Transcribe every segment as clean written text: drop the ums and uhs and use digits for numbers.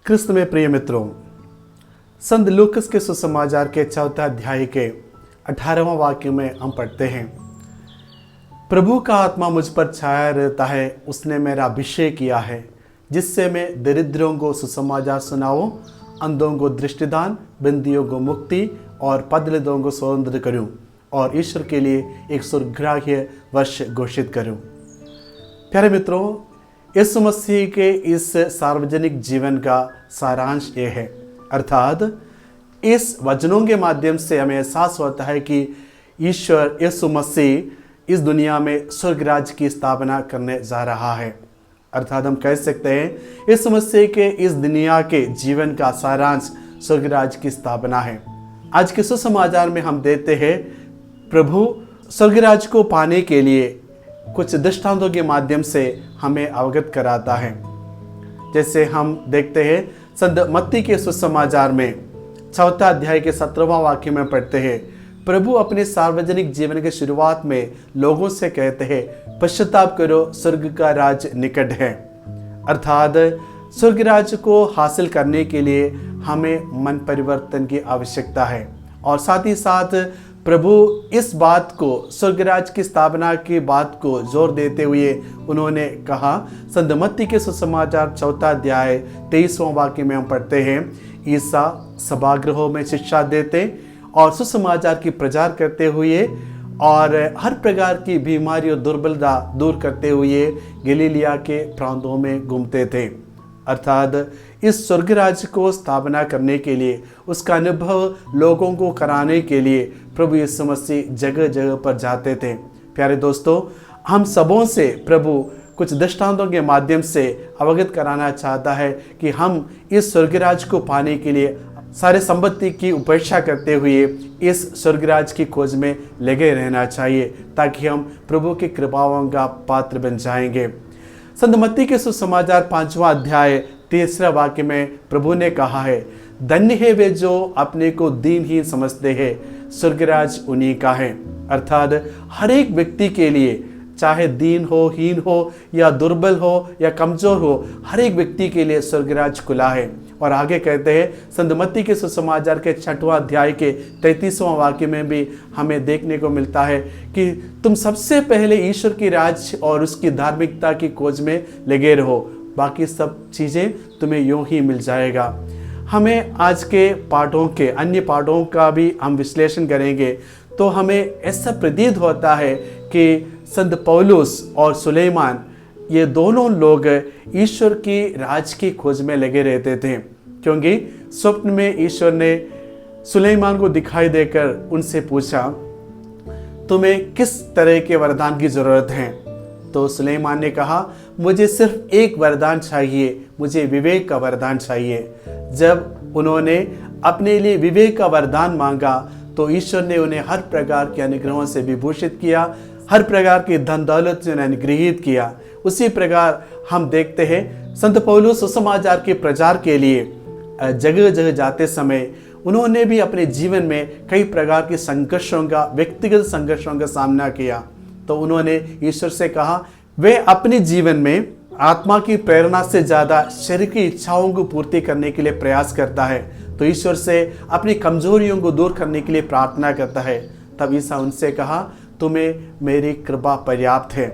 क्रिस्त में प्रिय मित्रों, संत लूकस के सुसमाचार के 4 अध्याय के 18वां वाक्य में हम पढ़ते हैं, प्रभु का आत्मा मुझ पर छाया रहता है, उसने मेरा अभिषेक किया है, जिससे मैं दरिद्रों को सुसमाचार सुनाऊं, अंधों को दृष्टिदान, बंदियों को मुक्ति और पदलितों को स्वतंत्र करूं और ईश्वर के लिए एक स्वर्गग्राह्य वर्ष घोषित करूं। प्यारे मित्रों, यीशु मसीह के इस सार्वजनिक जीवन का सारांश ये है, अर्थात इस वचनों के माध्यम से हमें एहसास होता है कि ईश्वर यीशु मसीह इस दुनिया में स्वर्ग राज्य की स्थापना करने जा रहा है। अर्थात हम कह सकते हैं यीशु मसीह के इस दुनिया के जीवन का सारांश स्वर्ग राज्य की स्थापना है। आज के सुसमाचार में हम देते हैं प्रभु स्वर्ग राज्य को पाने के लिए कुछ दृष्टांतों के माध्यम से हमें अवगत कराता है। जैसे हम देखते हैं संत मत्ती के सुसमाचार में 4 अध्याय के 17वां वाक्य में पढ़ते हैं, प्रभु अपने सार्वजनिक जीवन के शुरुआत में लोगों से कहते हैं, पश्चाताप करो, स्वर्ग का राज निकट है। अर्थात स्वर्ग राज्य को हासिल करने के लिए हमें मन परिवर्तन की आवश्यकता है और साथ ही साथ प्रभु इस बात को, स्वर्गराज की स्थापना की बात को जोर देते हुए उन्होंने कहा, संत मत्ती के सुसमाचार 4 अध्याय 23वां वाक्य में हम पढ़ते हैं, ईसा सभागृहों में शिक्षा देते और सुसमाचार की प्रचार करते हुए और हर प्रकार की बीमारी और दुर्बलता दूर करते हुए गलीलिया के प्रांतों में घूमते थे। अर्थात इस स्वर्ग राज्य को स्थापना करने के लिए, उसका अनुभव लोगों को कराने के लिए प्रभु यीशु मसीह जगह जगह पर जाते थे। प्यारे दोस्तों, हम सबों से प्रभु कुछ दृष्टांतों के माध्यम से अवगत कराना चाहता है कि हम इस स्वर्ग राज्य को पाने के लिए सारे संपत्ति की उपेक्षा करते हुए इस स्वर्ग राज्य की खोज में लगे रहना चाहिए, ताकि हम प्रभु की कृपाओं का पात्र बन जाएंगे। संत मत्ती के सुसमाचार 5वां अध्याय 3 वाक्य में प्रभु ने कहा है, धन्य है वे जो अपने को दीनहीन समझते हैं, स्वर्गराज उन्हीं का है। अर्थात हर एक व्यक्ति के लिए, चाहे दीन हो, हीन हो या दुर्बल हो या कमजोर हो, हर एक व्यक्ति के लिए स्वर्गराज खुला है। और आगे कहते हैं संत मत्ती के सुसमाचार के 6वां अध्याय के 33वां वाक्य में भी हमें देखने को मिलता है कि तुम सबसे पहले ईश्वर की राज और उसकी धार्मिकता की खोज में लगे रहो, बाकी सब चीज़ें तुम्हें यूं ही मिल जाएगा। हमें आज के पाठों के अन्य पाठों का भी हम विश्लेषण करेंगे तो हमें ऐसा प्रतीत होता है कि संत पौलुस और सुलेमान, ये दोनों लोग ईश्वर की राज की खोज में लगे रहते थे, क्योंकि स्वप्न में ईश्वर ने सुलेमान को दिखाई देकर उनसे पूछा, तुम्हें किस तरह के वरदान की जरूरत है? तो सुलेमान ने कहा, मुझे सिर्फ एक वरदान चाहिए, मुझे विवेक का वरदान चाहिए। जब उन्होंने अपने लिए विवेक का वरदान मांगा तो ईश्वर ने उन्हें हर प्रकार के अनुग्रहों से विभूषित किया, हर प्रकार की धन दौलत से उन्हें अनुग्रहित किया। उसी प्रकार हम देखते हैं संत पौलुस सुसमाचार के प्रचार के लिए जगह जगह जाते समय उन्होंने भी अपने जीवन में कई प्रकार के संघर्षों का, व्यक्तिगत संघर्षों का सामना किया। तो उन्होंने ईश्वर से कहा, वे अपने जीवन में आत्मा की प्रेरणा से ज़्यादा शरीर की इच्छाओं को पूर्ति करने के लिए प्रयास करता है, तो ईश्वर से अपनी कमजोरियों को दूर करने के लिए प्रार्थना करता है। तब ईसा उनसे कहा, तुम्हें मेरी कृपा पर्याप्त है।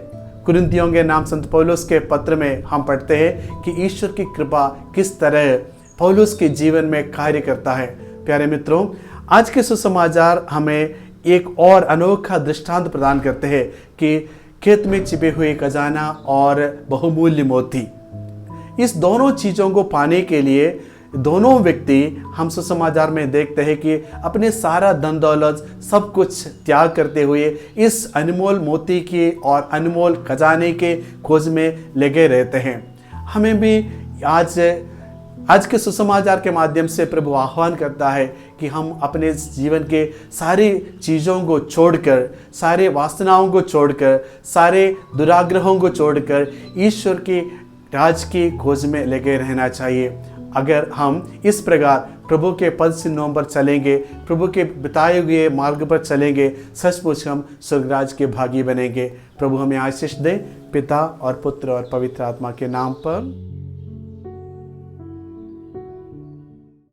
कुरिन्थियों के नाम संत पौलुस के पत्र में हम पढ़ते हैं कि ईश्वर की कृपा किस तरह पौलुस के जीवन में कार्य करता है। प्यारे मित्रों, आज के सुसमाचार हमें एक और अनोखा दृष्टांत प्रदान करते हैं कि खेत में छिपे हुए खजाना और बहुमूल्य मोती, इस दोनों चीज़ों को पाने के लिए दोनों व्यक्ति, हम सुसमाचार में देखते हैं कि अपने सारा धन दौलत सब कुछ त्याग करते हुए इस अनमोल मोती के और अनमोल खजाने के खोज में लगे रहते हैं। हमें भी आज के सुसमाचार के माध्यम से प्रभु आह्वान करता है कि हम अपने जीवन के सारी चीज़ों को छोड़कर, सारे वासनाओं को छोड़कर, सारे दुराग्रहों को छोड़कर ईश्वर की राज की खोज में लगे रहना चाहिए। अगर हम इस प्रकार प्रभु के पद चिन्हों पर चलेंगे, प्रभु के बताए हुए मार्ग पर चलेंगे, सचमुच हम स्वर्गराज के भागी बनेंगे। प्रभु हमें आशीष दे, पिता और पुत्र और पवित्र आत्मा के नाम पर।